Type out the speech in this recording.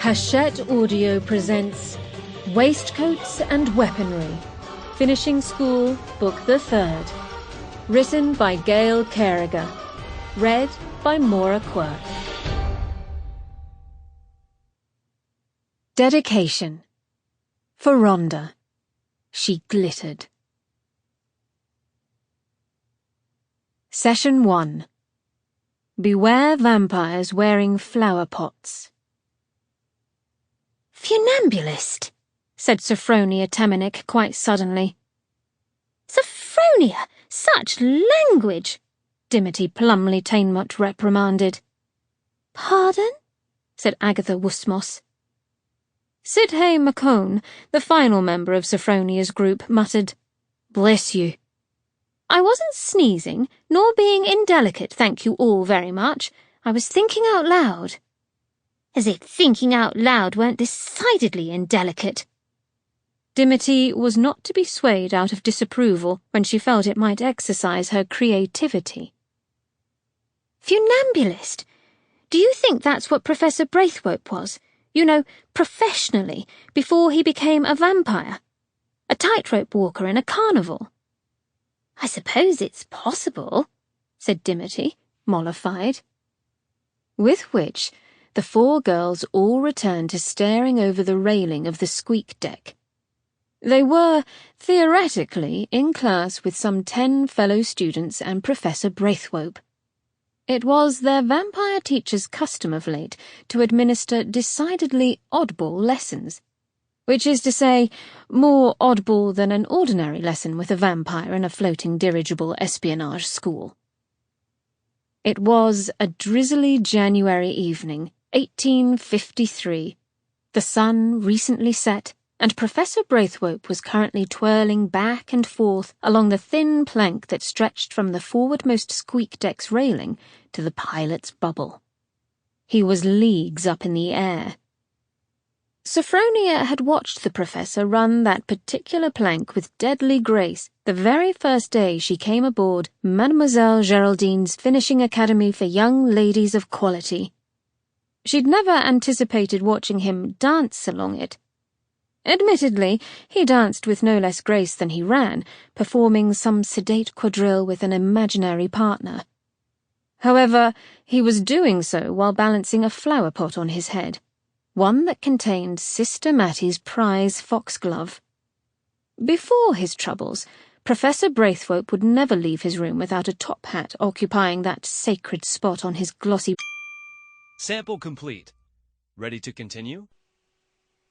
Hachette Audio presents Waistcoats and Weaponry, Finishing School, Book the Third. Written by Gail Carriger. Read by Moira Quirk. Dedication. For Rhonda. She glittered. Session 1. Beware vampires wearing flower pots. Funambulist, said Sophronia Temenic quite suddenly. Sophronia, such language, Dimity plumly Tainmut reprimanded. Pardon? Said Agatha Wustmoss. Sidheag McCone, the final member of Sophronia's group, muttered, "Bless you." "I wasn't sneezing, nor being indelicate, thank you all very much. I was thinking out loud." As if thinking out loud weren't decidedly indelicate. Dimity was not to be swayed out of disapproval when she felt it might exercise her creativity. Funambulist? Do you think that's what Professor Braithwaite was? You know, professionally, before he became a vampire? A tightrope walker in a carnival? I suppose it's possible, said Dimity, mollified. With which, the four girls all returned to staring over the railing of the squeak deck. They were, theoretically, in class with some 10 fellow students and Professor Braithwaite. It was their vampire teacher's custom of late to administer decidedly oddball lessons, which is to say, more oddball than an ordinary lesson with a vampire in a floating dirigible espionage school. It was a drizzly January evening, 1853. The sun recently set, and Professor Braithwaite was currently twirling back and forth along the thin plank that stretched from the forwardmost squeak deck's railing to the pilot's bubble. He was leagues up in the air. Sophronia had watched the professor run that particular plank with deadly grace the very first day she came aboard Mademoiselle Geraldine's Finishing Academy for Young Ladies of Quality. She'd never anticipated watching him dance along it. Admittedly, he danced with no less grace than he ran, performing some sedate quadrille with an imaginary partner. However, he was doing so while balancing a flower pot on his head, one that contained Sister Mattie's prize foxglove. Before his troubles, Professor Braithwaite would never leave his room without a top hat occupying that sacred spot on his glossy... Sample complete. Ready to continue?